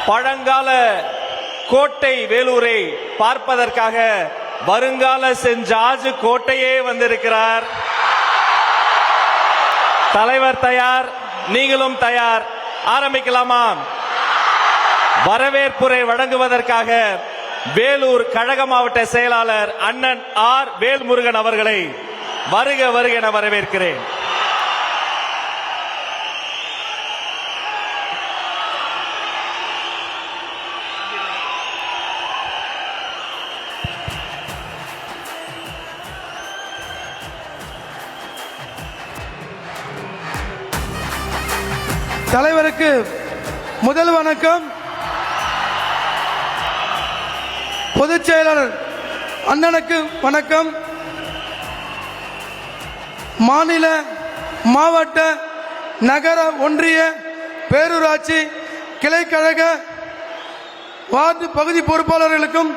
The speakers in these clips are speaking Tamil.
பழங்கால கோட்டை வேலூரை பார்ப்பதற்காக வருங்கால சென்ட் ஜார்ஜ் கோட்டையே வந்திருக்கிறார். தலைவர் தயார், நீங்களும் தயார். ஆரம்பிக்கலாமா? வரவேற்புரை வழங்குவதற்காக வேலூர் கழக மாவட்ட செயலாளர் அண்ணன் ஆர் வேல்முருகன் அவர்களை வருக வருக என வரவேற்கிறேன். தலைவருக்கு முதல் வணக்கம். பொதுச் செயலாளர் அண்ணனுக்கு வணக்கம். மாநில, மாவட்ட, நகர, ஒன்றிய, பேரூராட்சி, கிளைக்கழக, வார்டு பகுதி பொறுப்பாளர்களுக்கும்,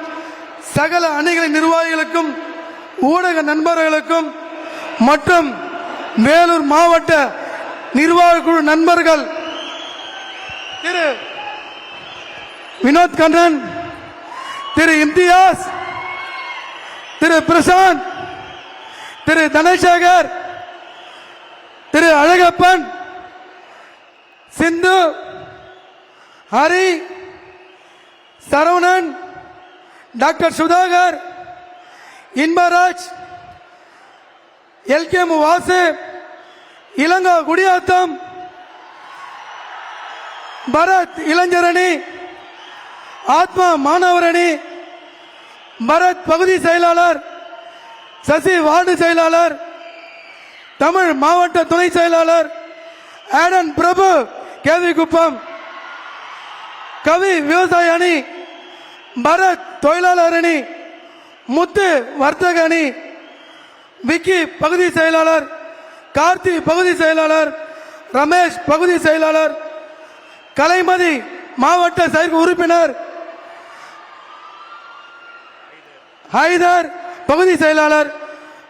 சகல அணிகளின் நிர்வாகிகளுக்கும், ஊடக நண்பர்களுக்கும் மற்றும் வேலூர் மாவட்ட நிர்வாக குழு நண்பர்கள், திரு வினோத் கண்ணன், திரு இம்தியாஸ், திரு பிரசாந்த், திரு தனசேகர், திரு அழகப்பன், சிந்து, ஹரி, சரவணன், டாக்டர் சுதாகர், இன்பராஜ், எல்கே வாசு, இளங்கோ குடியாத்தம், பரத் இளைஞரணி, ஆத்மா மாணவரணி, பரத் பகுதி செயலாளர், சசி வார்டு செயலாளர், தமிழ் மாவட்ட துணை செயலாளர், ஆடன் பிரபு கேவி குப்பம், கவி விவசாய அணி, பரத் தொழிலாளர் அணி, முத்து வர்த்தக அணி, விக்கி பகுதி செயலாளர், கார்த்தி பகுதி செயலாளர், ரமேஷ் பகுதி செயலாளர், கலைமதி மாவட்ட செயற்குழு உறுப்பினர், ஹைதர் பகுதி செயலாளர்,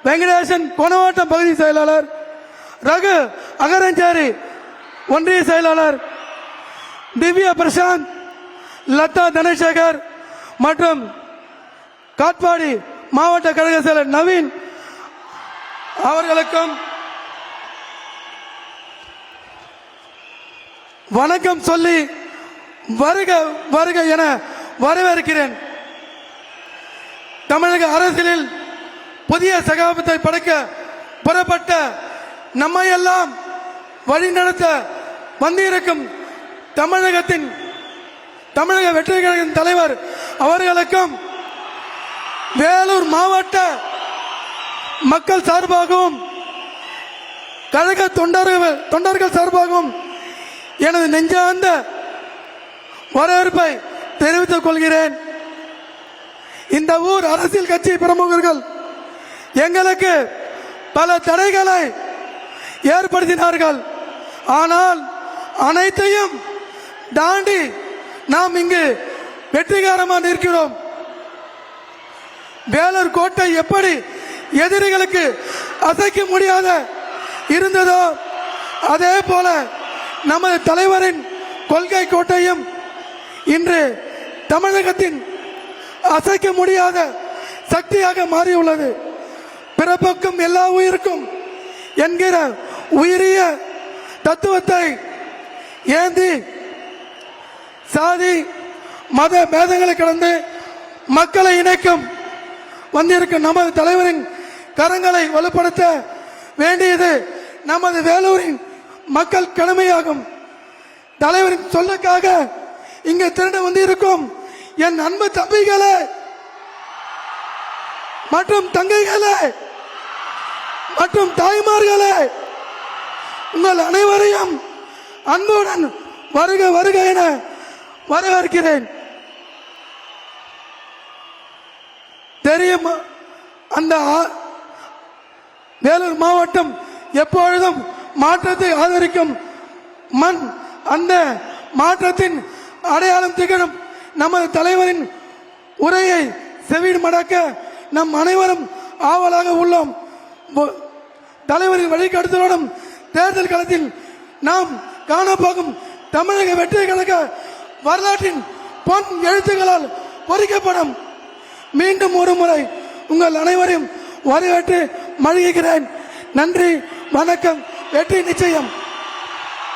வெங்கடேசன் கோணவாட்டம் பகுதி செயலாளர், ரகு அகரஞ்சாரி ஒன்றிய செயலாளர், திவ்யா பிரசாந்த், லதா தனசேகர் மற்றும் காட்பாடி மாவட்ட கழக செயலர் நவீன் அவர்களுக்கும் வணக்கம் சொல்லி வருக வருக என வரவேற்கிறேன். தமிழக அரசியலில் புதிய சகாப்தத்தை படைக்க புறப்பட்ட நம்மையெல்லாம் வழிநடத்த வந்திருக்கும் தமிழக வெற்றி கழகத்தின் தலைவர் அவர்களுக்கும் வேலூர் மாவட்ட மக்கள் சார்பாகவும் கழக தொண்டர்கள் சார்பாகவும் எனது நெஞ்சார்ந்த வரவேற்பை தெரிவித்துக் கொள்கிறேன். இந்த ஊர் அரசியல் கட்சி பிரமுகர்கள் எங்களுக்கு பல தடைகளை ஏற்படுத்தினார்கள். ஆனால் அனைத்தையும் தாண்டி நாம் இங்கு வெற்றிகரமாக இருக்கிறோம். வேலூர் கோட்டை எப்படி எதிரிகளுக்கு அசைக்க முடியாத இருந்ததோ அதே போல நமது தலைவரின் கொள்கை கோட்டையும் இன்று தமிழகத்தின் அசைக்க முடியாத சக்தியாக மாறியுள்ளது. பிறப்புக்கும் எல்லா உயிருக்கும் என்கிற உயரிய தத்துவத்தை ஏந்தி சாதி மத பேதங்களை கடந்து மக்களை இணைக்கும் வந்திருக்கும் நமது தலைவரின் கரங்களை வலுப்படுத்த வேண்டியது நமது வேலூரின் மக்கள் கடமையாகும். தலைவரின் சொல்லுக்காக இங்கு திரண்டு வந்திருக்கும் என் அன்பு தம்பிகளே மற்றும் தங்கைகளே மற்றும் தாய்மார்களே, உங்கள் அனைவரையும் அன்புடன் வருக வருக என வரவேற்கிறேன். தெரியும், அந்த வேலூர் மாவட்டம் எப்பொழுதும் மாற்றத்தை ஆதரிக்கும் மண். அந்த மாற்றத்தின் அடையாளம் திகழும் நமது தலைவரின் உரையை செவிடு மடக்க நம் அனைவரும் ஆவலாக உள்ளோம். தலைவரின் வழிகாட்டுதலுடன் தேர்தல் களத்தில் நாம் காணப்போகும் தமிழக வெற்றி கழக வரலாற்றின் பொன் எழுத்துக்களால் பொறிக்கப்படும். மீண்டும் ஒரு முறை உங்கள் அனைவரையும் வரவேற்று மகிழ்கிறேன். நன்றி, வணக்கம், வெற்றி நிச்சயம்.